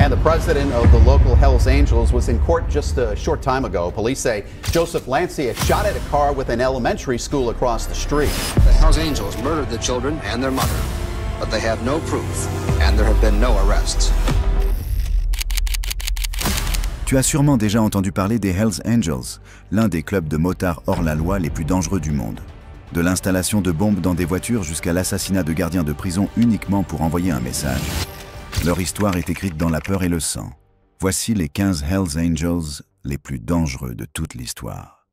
And the president of the local Hells Angels was in court just a short time ago. Police say Joseph Lancey had shot at a car with an elementary school across the street. The Hells Angels murdered the children and their mother, but they have no proof, and there have been no arrests. Tu as sûrement déjà entendu parler des Hells Angels, l'un des clubs de motards hors la loi les plus dangereux du monde. De l'installation de bombes dans des voitures jusqu'à l'assassinat de gardiens de prison uniquement pour envoyer un message. Leur histoire est écrite dans la peur et le sang. Voici les 15 Hells Angels les plus dangereux de toute l'histoire.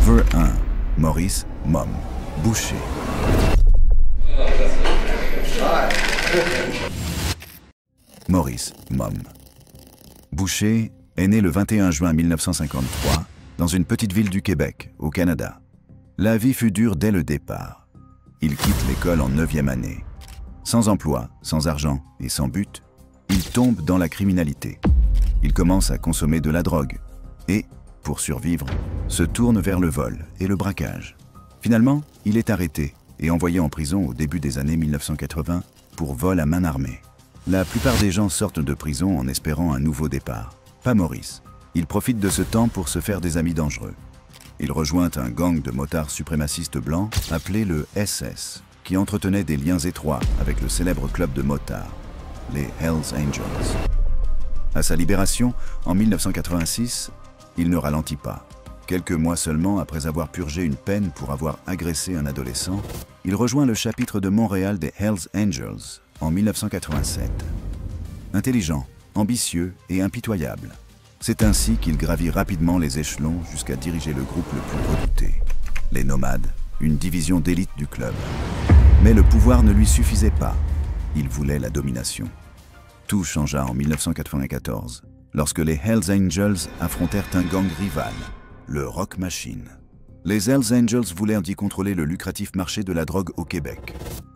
Ver 1. Maurice Mom Boucher. Maurice Mom Boucher est né le 21 juin 1953 dans une petite ville du Québec, au Canada. La vie fut dure dès le départ. Il quitte l'école en 9e année. Sans emploi, sans argent et sans but, il tombe dans la criminalité. Il commence à consommer de la drogue et, pour survivre, se tourne vers le vol et le braquage. Finalement, il est arrêté et envoyé en prison au début des années 1980 pour vol à main armée. La plupart des gens sortent de prison en espérant un nouveau départ. Pas Maurice. Il profite de ce temps pour se faire des amis dangereux. Il rejoint un gang de motards suprémacistes blancs appelé le SS, qui entretenait des liens étroits avec le célèbre club de motards, les Hells Angels. À sa libération, en 1986, il ne ralentit pas. Quelques mois seulement après avoir purgé une peine pour avoir agressé un adolescent, il rejoint le chapitre de Montréal des Hells Angels en 1987. Intelligent, ambitieux et impitoyable, c'est ainsi qu'il gravit rapidement les échelons jusqu'à diriger le groupe le plus redouté, les Nomades, une division d'élite du club. Mais le pouvoir ne lui suffisait pas, il voulait la domination. Tout changea en 1994, lorsque les Hells Angels affrontèrent un gang rival, le Rock Machine. Les Hells Angels voulaient y contrôler le lucratif marché de la drogue au Québec.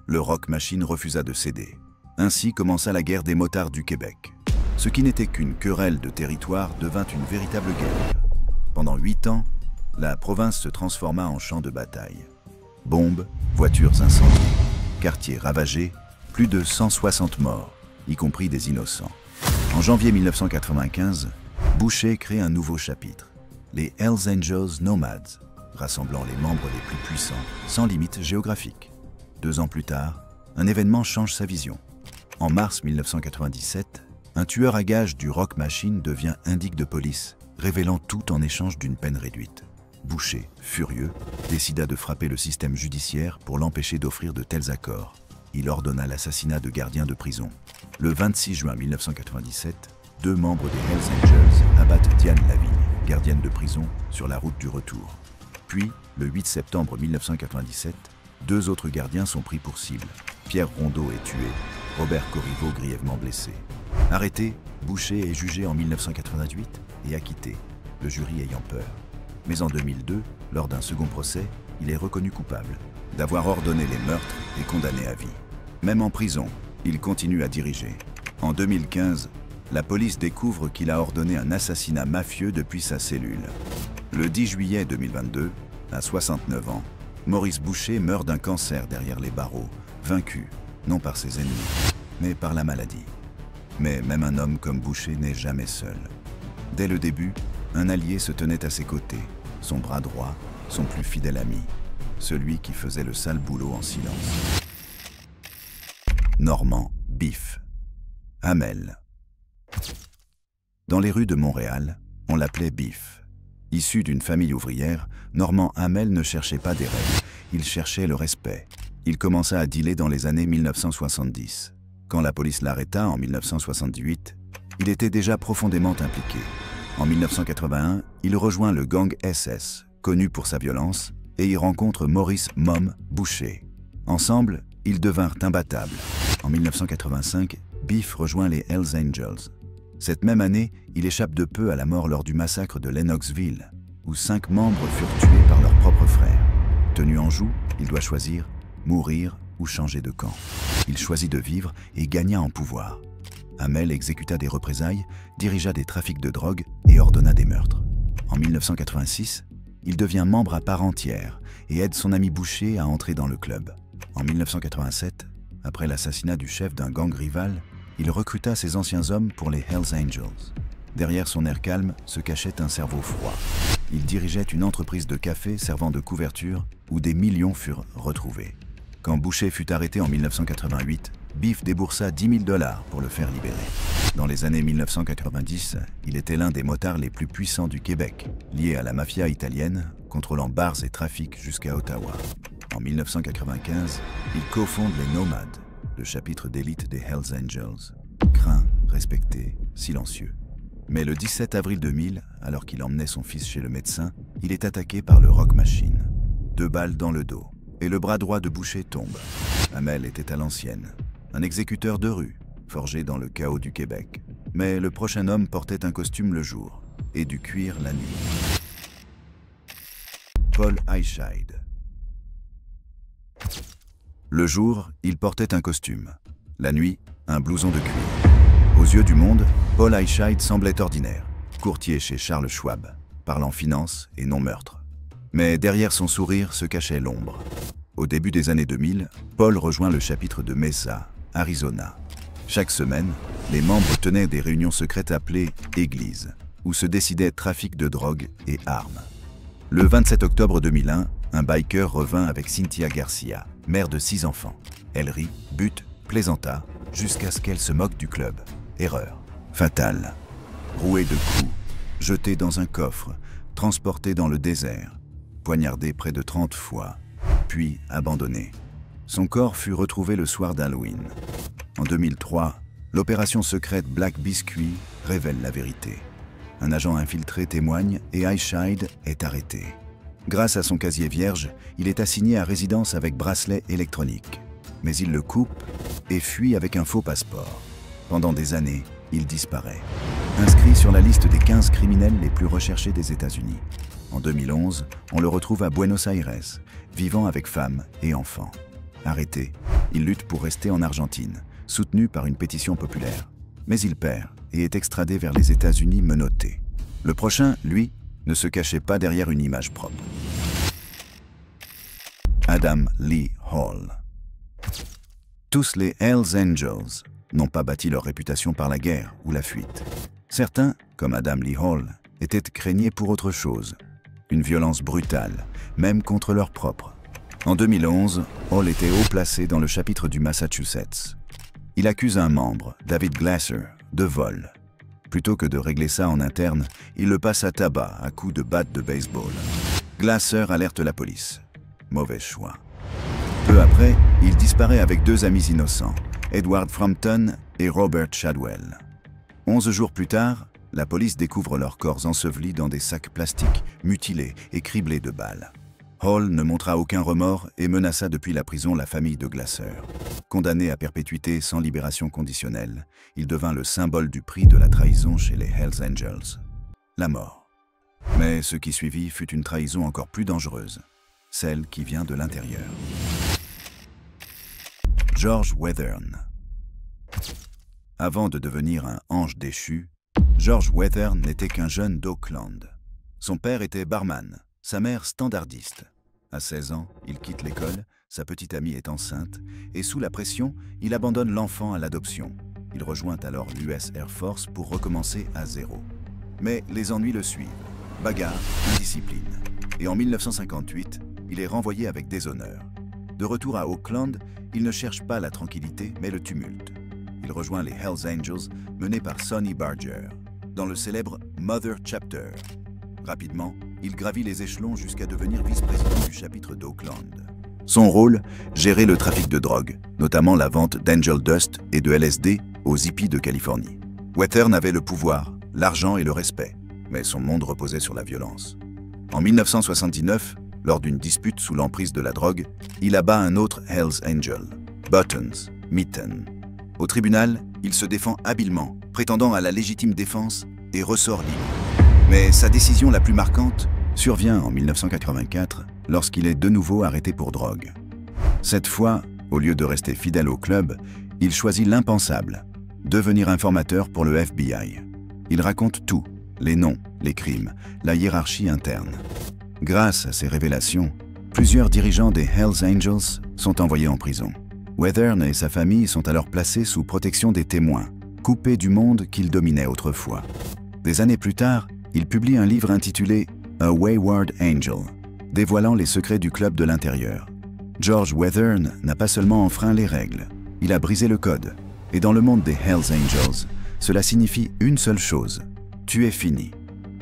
Le Rock Machine refusa de céder. Ainsi commença la guerre des motards du Québec. Ce qui n'était qu'une querelle de territoire devint une véritable guerre. Pendant 8 ans, la province se transforma en champ de bataille. Bombes, voitures incendiées, quartiers ravagés, plus de 160 morts, y compris des innocents. En janvier 1995, Boucher crée un nouveau chapitre, les Hells Angels Nomades, rassemblant les membres les plus puissants, sans limite géographique. 2 ans plus tard, un événement change sa vision. En mars 1997, un tueur à gages du Rock Machine devient indique de police, révélant tout en échange d'une peine réduite. Boucher, furieux, décida de frapper le système judiciaire pour l'empêcher d'offrir de tels accords. Il ordonna l'assassinat de gardiens de prison. Le 26 juin 1997, 2 membres des Hells Angels abattent Diane Lavigne, gardienne de prison, sur la route du retour. Puis, le 8 septembre 1997, 2 autres gardiens sont pris pour cible. Pierre Rondeau est tué, Robert Corriveau grièvement blessé. Arrêté, Boucher est jugé en 1988 et acquitté, le jury ayant peur. Mais en 2002, lors d'un second procès, il est reconnu coupable d'avoir ordonné les meurtres et condamné à vie. Même en prison, il continue à diriger. En 2015, la police découvre qu'il a ordonné un assassinat mafieux depuis sa cellule. Le 10 juillet 2022, à 69 ans, Maurice Boucher meurt d'un cancer derrière les barreaux, vaincu, non par ses ennemis, mais par la maladie. Mais même un homme comme Boucher n'est jamais seul. Dès le début, un allié se tenait à ses côtés, son bras droit, son plus fidèle ami, celui qui faisait le sale boulot en silence. Normand Biff. Hamel. Dans les rues de Montréal, on l'appelait Biff. Issu d'une famille ouvrière, Normand Hamel ne cherchait pas des règles, il cherchait le respect. Il commença à dealer dans les années 1970. Quand la police l'arrêta en 1978, il était déjà profondément impliqué. En 1981, il rejoint le gang SS, connu pour sa violence, et y rencontre Maurice Mom Boucher. Ensemble, ils devinrent imbattables. En 1985, Biff rejoint les Hells Angels. Cette même année, il échappe de peu à la mort lors du massacre de Lennoxville, où 5 membres furent tués par leurs propres frères. Tenu en joue, il doit choisir mourir ou changer de camp. Il choisit de vivre et gagna en pouvoir. Hamel exécuta des représailles, dirigea des trafics de drogue et ordonna des meurtres. En 1986, il devient membre à part entière et aide son ami Boucher à entrer dans le club. En 1987, après l'assassinat du chef d'un gang rival, il recruta ses anciens hommes pour les Hells Angels. Derrière son air calme se cachait un cerveau froid. Il dirigeait une entreprise de café servant de couverture où des millions furent retrouvés. Quand Boucher fut arrêté en 1988, Biff déboursa 10 000 $ pour le faire libérer. Dans les années 1990, il était l'un des motards les plus puissants du Québec, lié à la mafia italienne, contrôlant bars et trafics jusqu'à Ottawa. En 1995, il cofonde les Nomades, le chapitre d'élite des Hells Angels. Craint, respecté, silencieux. Mais le 17 avril 2000, alors qu'il emmenait son fils chez le médecin, il est attaqué par le Rock Machine. 2 balles dans le dos, et le bras droit de Boucher tombe. Hamel était à l'ancienne, un exécuteur de rue, forgé dans le chaos du Québec. Mais le prochain homme portait un costume le jour, et du cuir la nuit. Paul Eichscheid. Le jour, il portait un costume. La nuit, un blouson de cuir. Aux yeux du monde, Paul Eichscheid semblait ordinaire, courtier chez Charles Schwab, parlant finance et non meurtre. Mais derrière son sourire se cachait l'ombre. Au début des années 2000, Paul rejoint le chapitre de Mesa, Arizona. Chaque semaine, les membres tenaient des réunions secrètes appelées « Églises », où se décidait trafic de drogue et armes. Le 27 octobre 2001, un biker revint avec Cynthia Garcia, mère de 6 enfants. Elle rit, bute, plaisanta, jusqu'à ce qu'elle se moque du club. Erreur. Fatale. Roué de coups, jeté dans un coffre, transporté dans le désert, poignardé près de 30 fois, puis abandonné. Son corps fut retrouvé le soir d'Halloween. En 2003, l'opération secrète Black Biscuit révèle la vérité. Un agent infiltré témoigne et Eichscheid est arrêté. Grâce à son casier vierge, il est assigné à résidence avec bracelet électronique. Mais il le coupe et fuit avec un faux passeport. Pendant des années, il disparaît. Inscrit sur la liste des 15 criminels les plus recherchés des États-Unis. En 2011, on le retrouve à Buenos Aires, vivant avec femme et enfants. Arrêté, il lutte pour rester en Argentine, soutenu par une pétition populaire. Mais il perd et est extradé vers les États-Unis menotté. Le prochain, lui, ne se cachait pas derrière une image propre. Adam Lee Hall. Tous les Hells Angels n'ont pas bâti leur réputation par la guerre ou la fuite. Certains, comme Adam Lee Hall, étaient craignés pour autre chose. Une violence brutale, même contre leurs propres. En 2011, Hall était haut placé dans le chapitre du Massachusetts. Il accuse un membre, David Glasser, de vol. Plutôt que de régler ça en interne, il le passe à tabac à coups de batte de baseball. Glasser alerte la police. Mauvais choix. Peu après, il disparaît avec 2 amis innocents, Edward Frampton et Robert Shadwell. 11 jours plus tard, la police découvre leurs corps ensevelis dans des sacs plastiques, mutilés et criblés de balles. Hall ne montra aucun remords et menaça depuis la prison la famille de Glasser. Condamné à perpétuité sans libération conditionnelle, il devint le symbole du prix de la trahison chez les Hells Angels. La mort. Mais ce qui suivit fut une trahison encore plus dangereuse, celle qui vient de l'intérieur. George Wethern. Avant de devenir un ange déchu, George Wethern n'était qu'un jeune d'Oakland. Son père était barman, sa mère standardiste. À 16 ans, il quitte l'école, sa petite amie est enceinte, et sous la pression, il abandonne l'enfant à l'adoption. Il rejoint alors l'US Air Force pour recommencer à zéro. Mais les ennuis le suivent. Bagarre, indiscipline. Et en 1958, il est renvoyé avec déshonneur. De retour à Oakland, il ne cherche pas la tranquillité, mais le tumulte. Il rejoint les Hells Angels, menés par Sonny Barger, dans le célèbre Mother Chapter. Rapidement, il gravit les échelons jusqu'à devenir vice-président du chapitre d'Oakland. Son rôle, gérer le trafic de drogue, notamment la vente d'Angel Dust et de LSD aux hippies de Californie. Wethern avait le pouvoir, l'argent et le respect, mais son monde reposait sur la violence. En 1979, lors d'une dispute sous l'emprise de la drogue, il abat un autre Hells Angel, Buttons, Mitten. Au tribunal, il se défend habilement, prétendant à la légitime défense et ressort libre. Mais sa décision la plus marquante survient en 1984, lorsqu'il est de nouveau arrêté pour drogue. Cette fois, au lieu de rester fidèle au club, il choisit l'impensable, devenir informateur pour le FBI. Il raconte tout, les noms, les crimes, la hiérarchie interne. Grâce à ces révélations, plusieurs dirigeants des Hells Angels sont envoyés en prison. Wethern et sa famille sont alors placés sous protection des témoins, coupés du monde qu'ils dominaient autrefois. Des années plus tard, il publie un livre intitulé « A Wayward Angel », dévoilant les secrets du club de l'intérieur. George Wethern n'a pas seulement enfreint les règles, il a brisé le code. Et dans le monde des Hells Angels, cela signifie une seule chose, tu es fini.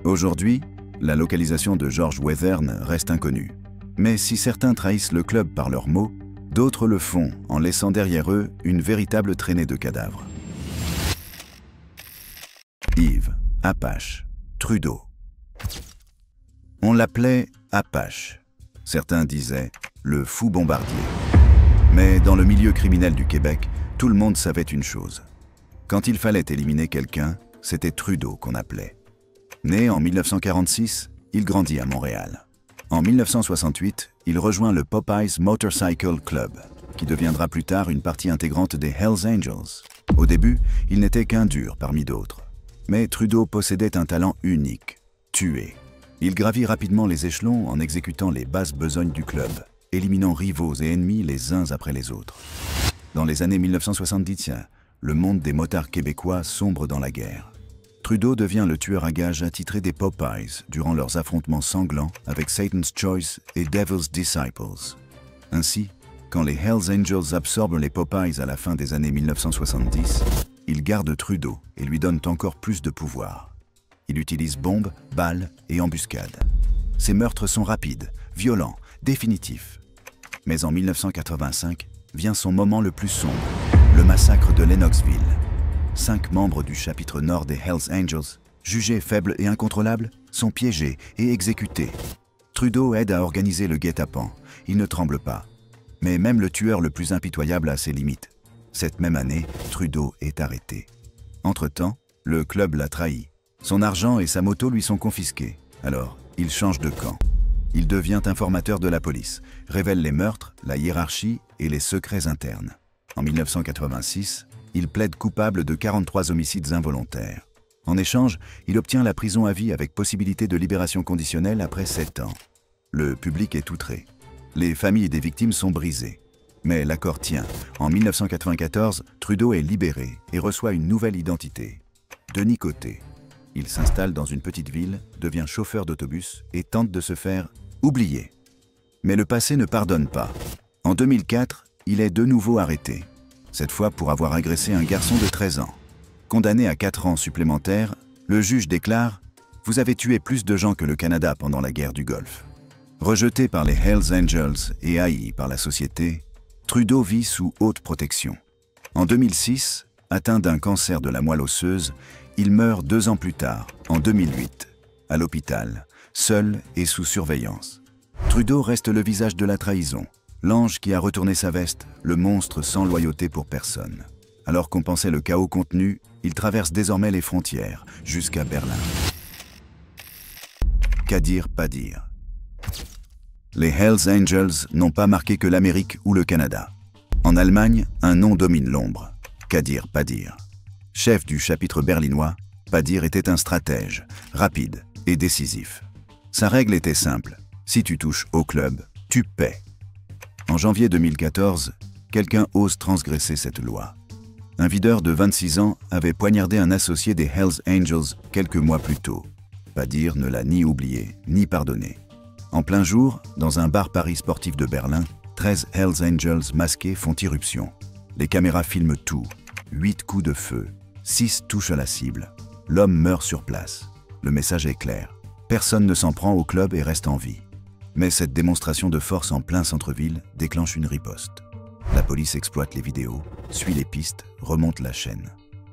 Aujourd'hui, la localisation de George Wethern reste inconnue. Mais si certains trahissent le club par leurs mots, d'autres le font en laissant derrière eux une véritable traînée de cadavres. Yves, Apache, Trudeau. On l'appelait Apache. Certains disaient le fou bombardier. Mais dans le milieu criminel du Québec, tout le monde savait une chose. Quand il fallait éliminer quelqu'un, c'était Trudeau qu'on appelait. Né en 1946, il grandit à Montréal. En 1968, il rejoint le Popeyes Motorcycle Club, qui deviendra plus tard une partie intégrante des Hells Angels. Au début, il n'était qu'un dur parmi d'autres. Mais Trudeau possédait un talent unique, tuer. Il gravit rapidement les échelons en exécutant les basses besognes du club, éliminant rivaux et ennemis les uns après les autres. Dans les années 1970, le monde des motards québécois sombre dans la guerre. Trudeau devient le tueur à gages attitré des Popeyes durant leurs affrontements sanglants avec Satan's Choice et Devil's Disciples. Ainsi, quand les Hells Angels absorbent les Popeyes à la fin des années 1970, ils gardent Trudeau et lui donnent encore plus de pouvoir. Il utilise bombes, balles et embuscades. Ses meurtres sont rapides, violents, définitifs. Mais en 1985, vient son moment le plus sombre, le massacre de Lennoxville. 5 membres du chapitre nord des Hells Angels, jugés faibles et incontrôlables, sont piégés et exécutés. Trudeau aide à organiser le guet-apens. Il ne tremble pas. Mais même le tueur le plus impitoyable a ses limites. Cette même année, Trudeau est arrêté. Entre-temps, le club l'a trahi. Son argent et sa moto lui sont confisqués. Alors, il change de camp. Il devient informateur de la police, révèle les meurtres, la hiérarchie et les secrets internes. En 1986, il plaide coupable de 43 homicides involontaires. En échange, il obtient la prison à vie avec possibilité de libération conditionnelle après 7 ans. Le public est outré. Les familles des victimes sont brisées. Mais l'accord tient. En 1994, Trudeau est libéré et reçoit une nouvelle identité. Denis Côté. Il s'installe dans une petite ville, devient chauffeur d'autobus et tente de se faire oublier. Mais le passé ne pardonne pas. En 2004, il est de nouveau arrêté. Cette fois pour avoir agressé un garçon de 13 ans. Condamné à 4 ans supplémentaires, le juge déclare « Vous avez tué plus de gens que le Canada pendant la guerre du Golfe ». Rejeté par les Hells Angels et haï par la société, Trudeau vit sous haute protection. En 2006, atteint d'un cancer de la moelle osseuse, il meurt 2 ans plus tard, en 2008, à l'hôpital, seul et sous surveillance. Trudeau reste le visage de la trahison, l'ange qui a retourné sa veste, le monstre sans loyauté pour personne. Alors qu'on pensait le chaos contenu, il traverse désormais les frontières, jusqu'à Berlin. Qu'à dire, pas dire. Les Hells Angels n'ont pas marqué que l'Amérique ou le Canada. En Allemagne, un nom domine l'ombre. Qu'à dire, pas dire. Chef du chapitre berlinois, Padir était un stratège, rapide et décisif. Sa règle était simple, si tu touches au club, tu paies. En janvier 2014, quelqu'un ose transgresser cette loi. Un videur de 26 ans avait poignardé un associé des Hells Angels quelques mois plus tôt. Padir ne l'a ni oublié, ni pardonné. En plein jour, dans un bar Paris sportif de Berlin, 13 Hells Angels masqués font irruption. Les caméras filment tout. 8 coups de feu, 6 touches à la cible. L'homme meurt sur place. Le message est clair. Personne ne s'en prend au club et reste en vie. Mais cette démonstration de force en plein centre-ville déclenche une riposte. La police exploite les vidéos, suit les pistes, remonte la chaîne.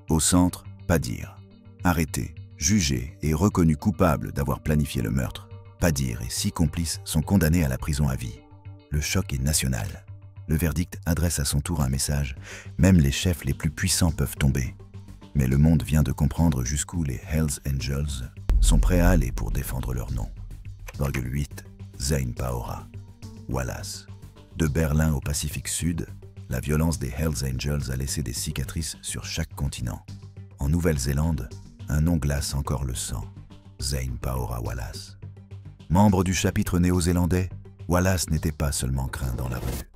Au centre, Padir. Arrêté, jugé et reconnu coupable d'avoir planifié le meurtre, Padir et 6 complices sont condamnés à la prison à vie. Le choc est national. Le verdict adresse à son tour un message. Même les chefs les plus puissants peuvent tomber. Mais le monde vient de comprendre jusqu'où les Hells Angels sont prêts à aller pour défendre leur nom. Virgule 8, Zane Paora. Wallace. De Berlin au Pacifique Sud, la violence des Hells Angels a laissé des cicatrices sur chaque continent. En Nouvelle-Zélande, un nom glace encore le sang. Zane Paora Wallace. Membre du chapitre néo-zélandais, Wallace n'était pas seulement craint dans la rue.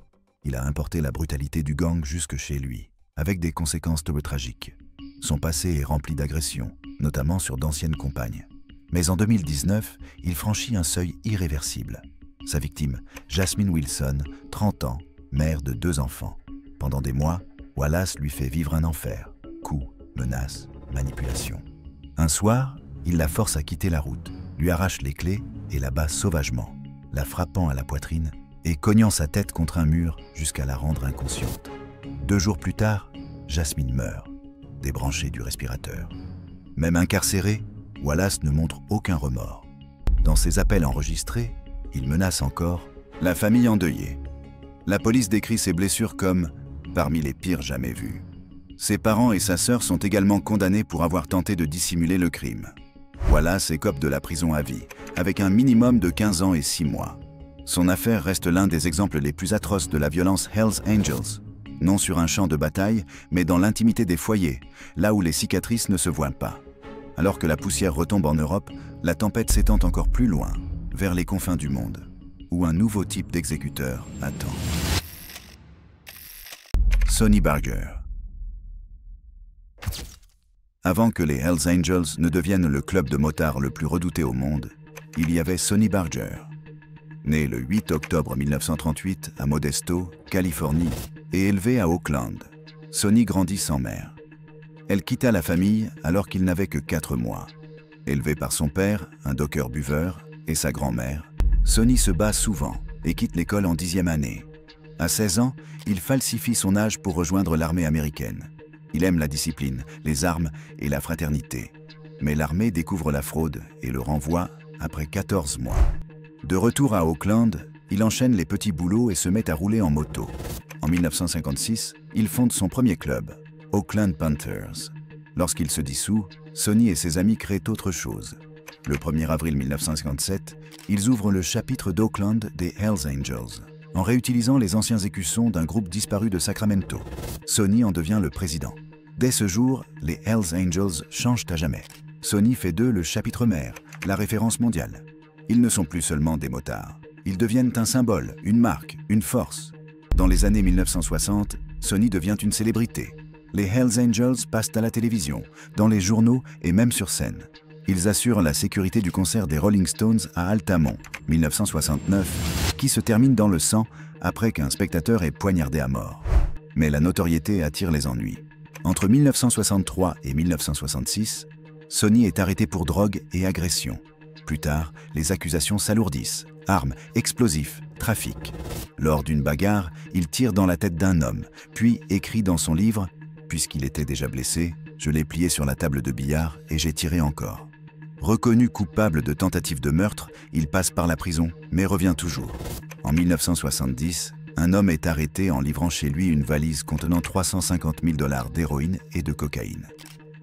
il a importé la brutalité du gang jusque chez lui, avec des conséquences tragiques. Son passé est rempli d'agressions, notamment sur d'anciennes compagnes. Mais en 2019, il franchit un seuil irréversible. Sa victime, Jasmine Wilson, 30 ans, mère de 2 enfants. Pendant des mois, Wallace lui fait vivre un enfer. Coups, menaces, manipulations. Un soir, il la force à quitter la route, lui arrache les clés et la bat sauvagement, la frappant à la poitrine et cognant sa tête contre un mur jusqu'à la rendre inconsciente. 2 jours plus tard, Jasmine meurt, débranchée du respirateur. Même incarcéré, Wallace ne montre aucun remords. Dans ses appels enregistrés, il menace encore la famille endeuillée. La police décrit ses blessures comme « parmi les pires jamais vues ». Ses parents et sa sœur sont également condamnés pour avoir tenté de dissimuler le crime. Wallace écope de la prison à vie, avec un minimum de 15 ans et 6 mois. Son affaire reste l'un des exemples les plus atroces de la violence Hells Angels, non sur un champ de bataille, mais dans l'intimité des foyers, là où les cicatrices ne se voient pas. Alors que la poussière retombe en Europe, la tempête s'étend encore plus loin, vers les confins du monde, où un nouveau type d'exécuteur attend. Sonny Barger. Avant que les Hells Angels ne deviennent le club de motards le plus redouté au monde, il y avait Sonny Barger. Né le 8 octobre 1938 à Modesto, Californie, et élevé à Oakland, Sonny grandit sans mère. Elle quitta la famille alors qu'il n'avait que 4 mois. Élevé par son père, un docker buveur, et sa grand-mère, Sonny se bat souvent et quitte l'école en 10e année. À 16 ans, il falsifie son âge pour rejoindre l'armée américaine. Il aime la discipline, les armes et la fraternité. Mais l'armée découvre la fraude et le renvoie après 14 mois. De retour à Oakland, il enchaîne les petits boulots et se met à rouler en moto. En 1956, il fonde son premier club, Oakland Panthers. Lorsqu'il se dissout, Sonny et ses amis créent autre chose. Le 1er avril 1957, ils ouvrent le chapitre d'Oakland des Hells Angels, en réutilisant les anciens écussons d'un groupe disparu de Sacramento. Sonny en devient le président. Dès ce jour, les Hells Angels changent à jamais. Sonny fait d'eux le chapitre mère, la référence mondiale. Ils ne sont plus seulement des motards. Ils deviennent un symbole, une marque, une force. Dans les années 1960, Sonny devient une célébrité. Les Hells Angels passent à la télévision, dans les journaux et même sur scène. Ils assurent la sécurité du concert des Rolling Stones à Altamont, 1969, qui se termine dans le sang après qu'un spectateur ait poignardé à mort. Mais la notoriété attire les ennuis. Entre 1963 et 1966, Sonny est arrêté pour drogue et agression. Plus tard, les accusations s'alourdissent. Armes, explosifs, trafic. Lors d'une bagarre, il tire dans la tête d'un homme, puis écrit dans son livre « Puisqu'il était déjà blessé, je l'ai plié sur la table de billard et j'ai tiré encore ». Reconnu coupable de tentative de meurtre, il passe par la prison, mais revient toujours. En 1970, un homme est arrêté en livrant chez lui une valise contenant 350 000 $ d'héroïne et de cocaïne.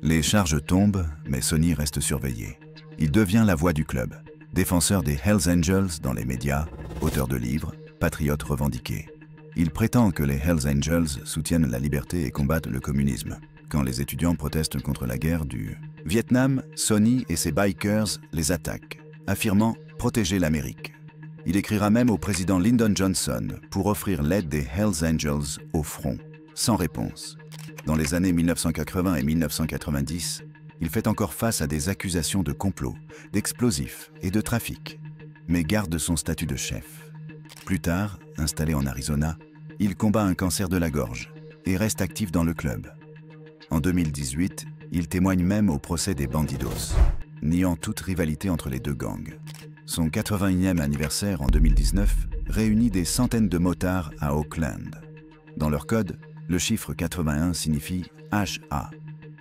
Les charges tombent, mais Sonny reste surveillé. Il devient la voix du club, défenseur des Hells Angels dans les médias, auteur de livres, patriote revendiqué. Il prétend que les Hells Angels soutiennent la liberté et combattent le communisme. Quand les étudiants protestent contre la guerre du Vietnam, Sonny et ses bikers les attaquent, affirmant « protéger l'Amérique ». Il écrira même au président Lyndon Johnson pour offrir l'aide des Hells Angels au front, sans réponse. Dans les années 1980 et 1990, il fait encore face à des accusations de complot, d'explosifs et de trafic, mais garde son statut de chef. Plus tard, installé en Arizona, il combat un cancer de la gorge et reste actif dans le club. En 2018, il témoigne même au procès des Bandidos, niant toute rivalité entre les deux gangs. Son 81e anniversaire en 2019 réunit des centaines de motards à Oakland. Dans leur code, le chiffre 81 signifie HA,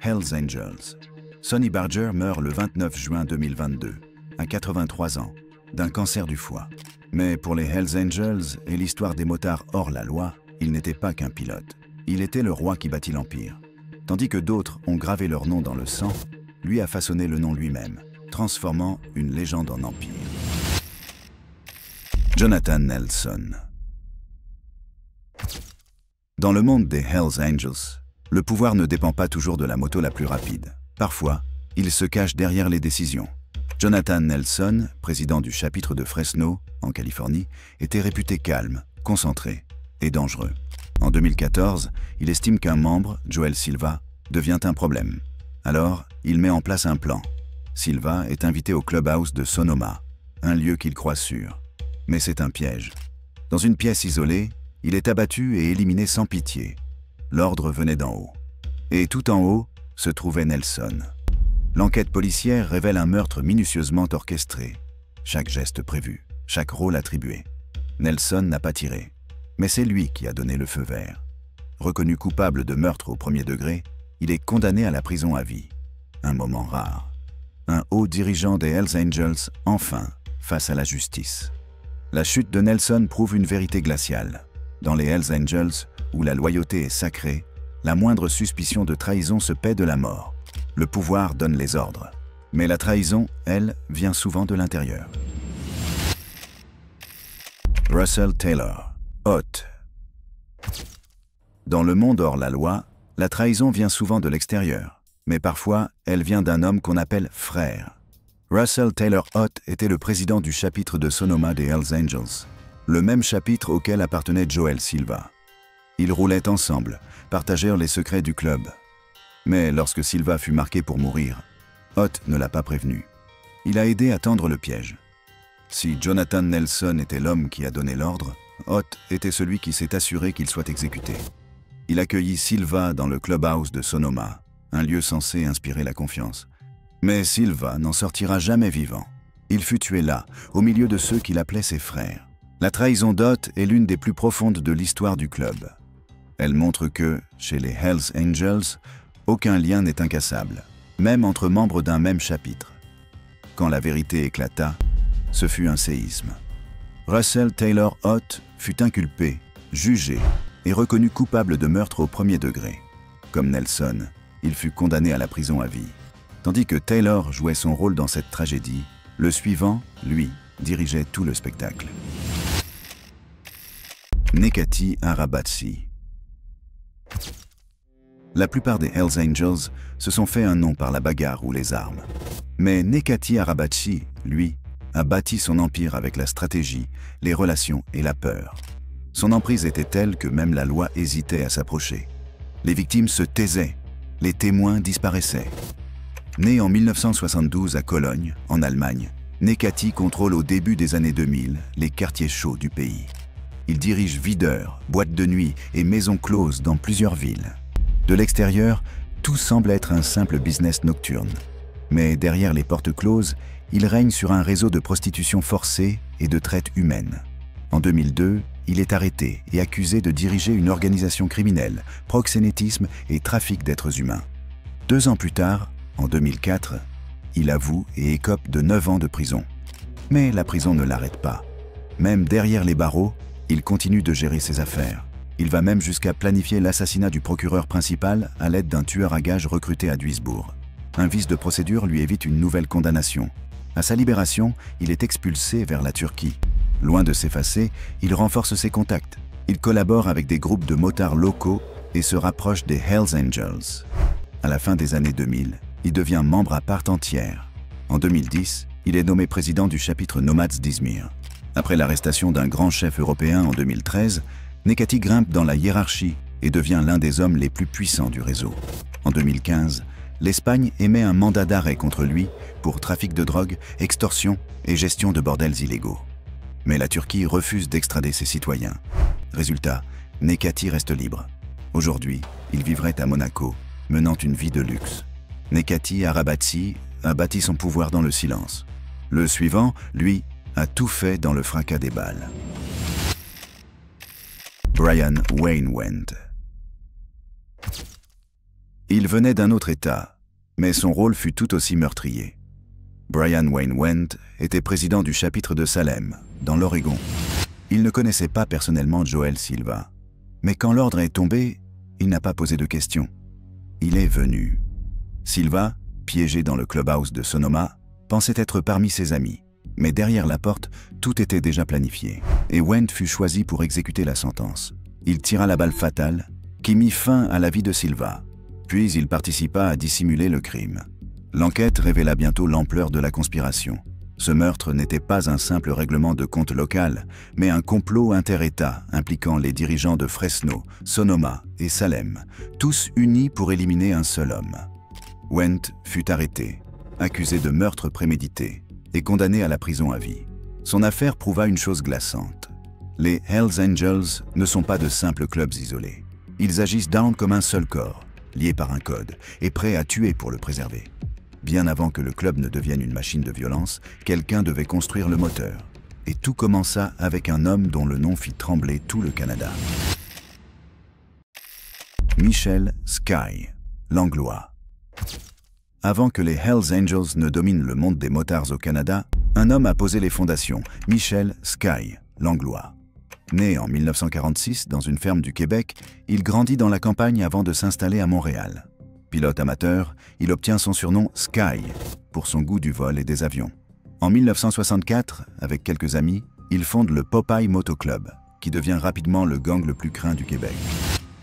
Hells Angels. Sonny Barger meurt le 29 juin 2022, à 83 ans, d'un cancer du foie. Mais pour les Hells Angels et l'histoire des motards hors la loi, il n'était pas qu'un pilote. Il était le roi qui bâtit l'Empire. Tandis que d'autres ont gravé leur nom dans le sang, lui a façonné le nom lui-même, transformant une légende en empire. Jonathan Nelson. Dans le monde des Hells Angels, le pouvoir ne dépend pas toujours de la moto la plus rapide. Parfois, il se cache derrière les décisions. Jonathan Nelson, président du chapitre de Fresno, en Californie, était réputé calme, concentré et dangereux. En 2014, il estime qu'un membre, Joel Silva, devient un problème. Alors, il met en place un plan. Silva est invité au clubhouse de Sonoma, un lieu qu'il croit sûr. Mais c'est un piège. Dans une pièce isolée, il est abattu et éliminé sans pitié. L'ordre venait d'en haut. Et tout en haut se trouvait Nelson. L'enquête policière révèle un meurtre minutieusement orchestré. Chaque geste prévu, chaque rôle attribué. Nelson n'a pas tiré, mais c'est lui qui a donné le feu vert. Reconnu coupable de meurtre au premier degré, il est condamné à la prison à vie. Un moment rare. Un haut dirigeant des Hells Angels, enfin, face à la justice. La chute de Nelson prouve une vérité glaciale. Dans les Hells Angels, où la loyauté est sacrée, la moindre suspicion de trahison se paie de la mort. Le pouvoir donne les ordres. Mais la trahison, elle, vient souvent de l'intérieur. Russell Taylor, hôte. Dans le monde hors la loi, la trahison vient souvent de l'extérieur, mais parfois, elle vient d'un homme qu'on appelle frère. Russell Taylor Ott était le président du chapitre de Sonoma des Hells Angels, le même chapitre auquel appartenait Joel Silva. Ils roulaient ensemble, partagèrent les secrets du club. Mais lorsque Silva fut marqué pour mourir, Ott ne l'a pas prévenu. Il a aidé à tendre le piège. Si Jonathan Nelson était l'homme qui a donné l'ordre, Ott était celui qui s'est assuré qu'il soit exécuté. Il accueillit Silva dans le clubhouse de Sonoma, un lieu censé inspirer la confiance. Mais Silva n'en sortira jamais vivant. Il fut tué là, au milieu de ceux qu'il appelait ses frères. La trahison d'Ott est l'une des plus profondes de l'histoire du club. Elle montre que, chez les Hells Angels, aucun lien n'est incassable, même entre membres d'un même chapitre. Quand la vérité éclata, ce fut un séisme. Russell Taylor Ott fut inculpé, jugé et reconnu coupable de meurtre au premier degré. Comme Nelson, il fut condamné à la prison à vie. Tandis que Taylor jouait son rôle dans cette tragédie, le suivant, lui, dirigeait tout le spectacle. Nekati Arabatsi. La plupart des Hells Angels se sont fait un nom par la bagarre ou les armes. Mais Nekati Arabatsi, lui, a bâti son empire avec la stratégie, les relations et la peur. Son emprise était telle que même la loi hésitait à s'approcher. Les victimes se taisaient, les témoins disparaissaient. Né en 1972 à Cologne, en Allemagne, Nekati contrôle au début des années 2000 les quartiers chauds du pays. Il dirige videurs, boîtes de nuit et maisons closes dans plusieurs villes. De l'extérieur, tout semble être un simple business nocturne. Mais derrière les portes closes, il règne sur un réseau de prostitution forcée et de traite humaine. En 2002, il est arrêté et accusé de diriger une organisation criminelle, proxénétisme et trafic d'êtres humains. 2 ans plus tard, en 2004, il avoue et écope de 9 ans de prison. Mais la prison ne l'arrête pas. Même derrière les barreaux, il continue de gérer ses affaires. Il va même jusqu'à planifier l'assassinat du procureur principal à l'aide d'un tueur à gages recruté à Duisbourg. Un vice de procédure lui évite une nouvelle condamnation. À sa libération, il est expulsé vers la Turquie. Loin de s'effacer, il renforce ses contacts. Il collabore avec des groupes de motards locaux et se rapproche des Hells Angels. À la fin des années 2000, il devient membre à part entière. En 2010, il est nommé président du chapitre Nomads d'Izmir. Après l'arrestation d'un grand chef européen en 2013, Nekati grimpe dans la hiérarchie et devient l'un des hommes les plus puissants du réseau. En 2015, l'Espagne émet un mandat d'arrêt contre lui pour trafic de drogue, extorsion et gestion de bordels illégaux. Mais la Turquie refuse d'extrader ses citoyens. Résultat, Nekati reste libre. Aujourd'hui, il vivrait à Monaco, menant une vie de luxe. Nekati Arabatsi a bâti son pouvoir dans le silence. Le suivant, lui, a tout fait dans le fracas des balles. Brian Wayne Wendt. Il venait d'un autre État, mais son rôle fut tout aussi meurtrier. Brian Wayne Wendt était président du chapitre de Salem, dans l'Oregon. Il ne connaissait pas personnellement Joel Silva. Mais quand l'ordre est tombé, il n'a pas posé de questions. Il est venu. Silva, piégé dans le clubhouse de Sonoma, pensait être parmi ses amis. Mais derrière la porte, tout était déjà planifié. Et Wendt fut choisi pour exécuter la sentence. Il tira la balle fatale, qui mit fin à la vie de Silva. Puis il participa à dissimuler le crime. L'enquête révéla bientôt l'ampleur de la conspiration. Ce meurtre n'était pas un simple règlement de compte local, mais un complot inter-État impliquant les dirigeants de Fresno, Sonoma et Salem, tous unis pour éliminer un seul homme. Went fut arrêté, accusé de meurtre prémédité et condamné à la prison à vie. Son affaire prouva une chose glaçante. Les Hells Angels ne sont pas de simples clubs isolés. Ils agissent down comme un seul corps, liés par un code et prêts à tuer pour le préserver. Bien avant que le club ne devienne une machine de violence, quelqu'un devait construire le moteur. Et tout commença avec un homme dont le nom fit trembler tout le Canada. Michel Sky, l'Anglois. Avant que les Hells Angels ne dominent le monde des motards au Canada, un homme a posé les fondations, Michel Sky, l'Anglois. Né en 1946 dans une ferme du Québec, il grandit dans la campagne avant de s'installer à Montréal. Pilote amateur, il obtient son surnom Sky pour son goût du vol et des avions. En 1964, avec quelques amis, il fonde le Popeye Moto Club, qui devient rapidement le gang le plus craint du Québec.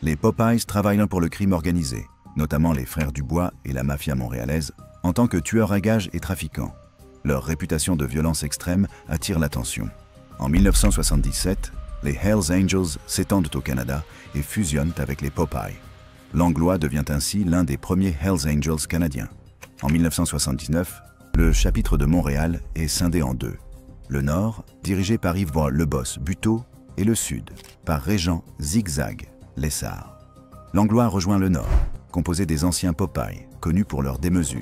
Les Popeyes travaillent pour le crime organisé, notamment les frères Dubois et la mafia montréalaise, en tant que tueurs à gages et trafiquants. Leur réputation de violence extrême attire l'attention. En 1977, les Hells Angels s'étendent au Canada et fusionnent avec les Popeyes. L'Anglois devient ainsi l'un des premiers Hells Angels canadiens. En 1979, le chapitre de Montréal est scindé en deux. Le nord, dirigé par Yves Leboss Buteau, et le sud, par Régent Zigzag Lessard. L'Anglois rejoint le nord, composé des anciens Popeyes, connus pour leur démesure.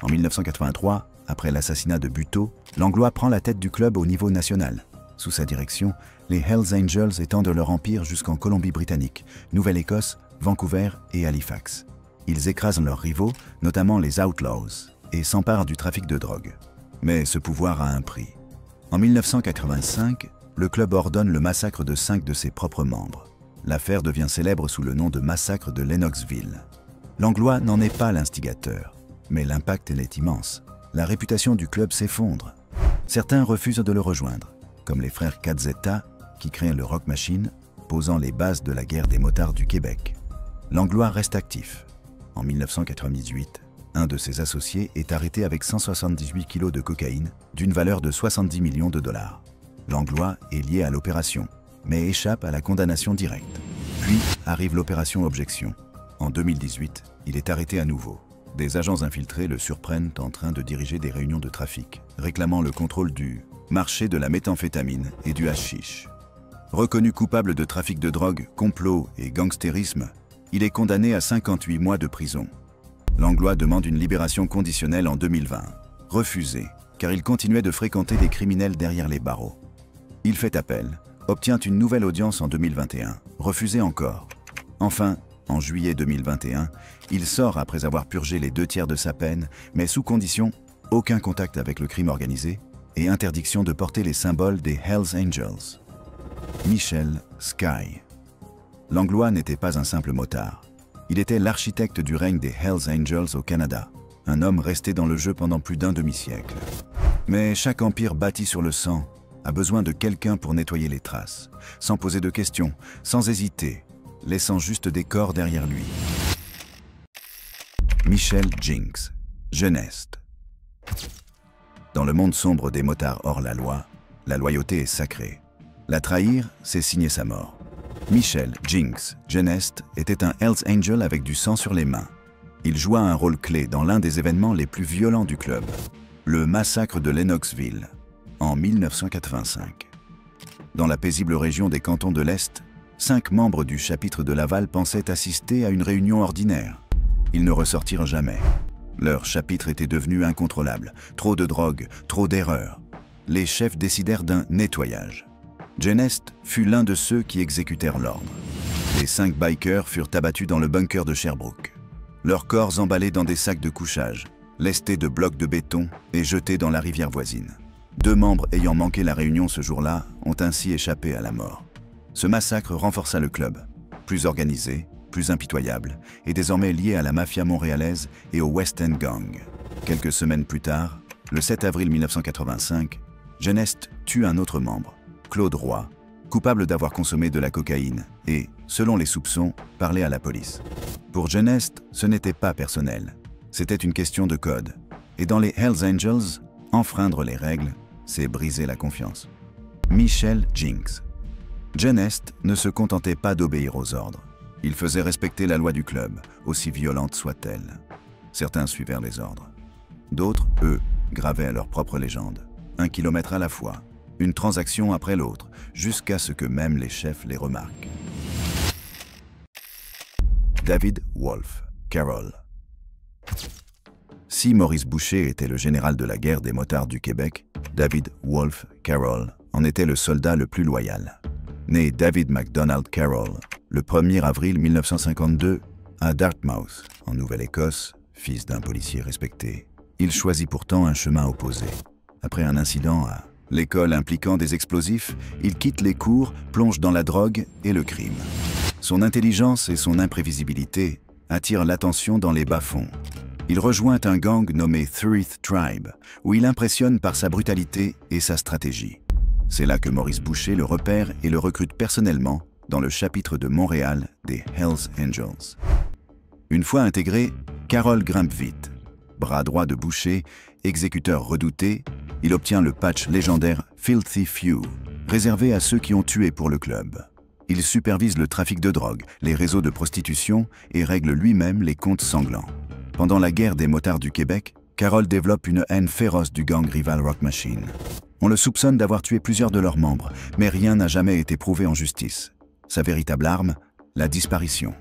En 1983, après l'assassinat de Buteau, l'Anglois prend la tête du club au niveau national. Sous sa direction, les Hells Angels étendent leur empire jusqu'en Colombie-Britannique, Nouvelle-Écosse, Vancouver et Halifax. Ils écrasent leurs rivaux, notamment les Outlaws, et s'emparent du trafic de drogue. Mais ce pouvoir a un prix. En 1985, le club ordonne le massacre de 5 de ses propres membres. L'affaire devient célèbre sous le nom de massacre de Lennoxville. L'Anglois n'en est pas l'instigateur, mais l'impact est immense. La réputation du club s'effondre. Certains refusent de le rejoindre, comme les frères Cazzetta, qui créent le Rock Machine, posant les bases de la guerre des motards du Québec. L'Anglois reste actif. En 1998, un de ses associés est arrêté avec 178 kg de cocaïne d'une valeur de 70 millions de dollars. L'Anglois est lié à l'opération, mais échappe à la condamnation directe. Puis arrive l'opération Objection. En 2018, il est arrêté à nouveau. Des agents infiltrés le surprennent en train de diriger des réunions de trafic, réclamant le contrôle du marché de la méthamphétamine et du hashish. Reconnu coupable de trafic de drogue, complot et gangstérisme, il est condamné à 58 mois de prison. L'Anglois demande une libération conditionnelle en 2020, refusée, car il continuait de fréquenter des criminels derrière les barreaux. Il fait appel, obtient une nouvelle audience en 2021, refusée encore. Enfin, en juillet 2021, il sort après avoir purgé les 2/3 de sa peine, mais sous condition, aucun contact avec le crime organisé et interdiction de porter les symboles des Hells Angels. Michel Sky. L'Anglois n'était pas un simple motard. Il était l'architecte du règne des Hells Angels au Canada, un homme resté dans le jeu pendant plus d'un demi-siècle. Mais chaque empire bâti sur le sang a besoin de quelqu'un pour nettoyer les traces, sans poser de questions, sans hésiter, laissant juste des corps derrière lui. Michel Jinks, Geneste. Dans le monde sombre des motards hors la loi, la loyauté est sacrée. La trahir, c'est signer sa mort. Michel Jinks Geneste était un Hells Angel avec du sang sur les mains. Il joua un rôle clé dans l'un des événements les plus violents du club, le massacre de Lennoxville, en 1985. Dans la paisible région des cantons de l'Est, 5 membres du chapitre de Laval pensaient assister à une réunion ordinaire. Ils ne ressortirent jamais. Leur chapitre était devenu incontrôlable. Trop de drogue, trop d'erreurs. Les chefs décidèrent d'un nettoyage. Geneste fut l'un de ceux qui exécutèrent l'ordre. Les 5 bikers furent abattus dans le bunker de Sherbrooke. Leurs corps emballés dans des sacs de couchage, lestés de blocs de béton et jetés dans la rivière voisine. 2 membres ayant manqué la réunion ce jour-là ont ainsi échappé à la mort. Ce massacre renforça le club, plus organisé, plus impitoyable, et désormais lié à la mafia montréalaise et au West End Gang. Quelques semaines plus tard, le 7 avril 1985, Geneste tue un autre membre, Claude Roy, coupable d'avoir consommé de la cocaïne et, selon les soupçons, parlé à la police. Pour Geneste, ce n'était pas personnel, c'était une question de code. Et dans les Hells Angels, Enfreindre les règles, c'est briser la confiance. Michel Jinks. John Est ne se contentait pas d'obéir aux ordres. Il faisait respecter la loi du club, aussi violente soit-elle. Certains suivirent les ordres. D'autres, eux, gravaient leur propre légende. 1 kilomètre à la fois, une transaction après l'autre, jusqu'à ce que même les chefs les remarquent. David Wolfe, Carroll. Si Maurice Boucher était le général de la guerre des motards du Québec, David Wolfe Carroll en était le soldat le plus loyal. Né David MacDonald Carroll, le 1er avril 1952, à Dartmouth, en Nouvelle-Écosse, fils d'un policier respecté, il choisit pourtant un chemin opposé. Après un incident à l'école impliquant des explosifs, il quitte les cours, plonge dans la drogue et le crime. Son intelligence et son imprévisibilité attirent l'attention dans les bas-fonds. Il rejoint un gang nommé Threath Tribe, où il impressionne par sa brutalité et sa stratégie. C'est là que Maurice Boucher le repère et le recrute personnellement dans le chapitre de Montréal des Hells Angels. Une fois intégré, Carroll grimpe vite. Bras droit de Boucher, exécuteur redouté, il obtient le patch légendaire Filthy Few, réservé à ceux qui ont tué pour le club. Il supervise le trafic de drogue, les réseaux de prostitution et règle lui-même les comptes sanglants. Pendant la guerre des motards du Québec, Carroll développe une haine féroce du gang rival Rock Machine. On le soupçonne d'avoir tué plusieurs de leurs membres, mais rien n'a jamais été prouvé en justice. Sa véritable arme, la disparition.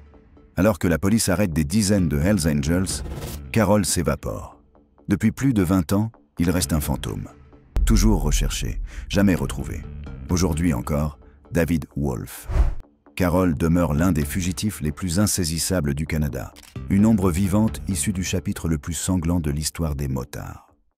Alors que la police arrête des dizaines de Hells Angels, Carroll s'évapore. Depuis plus de 20 ans, il reste un fantôme. Toujours recherché, jamais retrouvé. Aujourd'hui encore, David Wolfe. Carroll demeure l'un des fugitifs les plus insaisissables du Canada. Une ombre vivante issue du chapitre le plus sanglant de l'histoire des motards.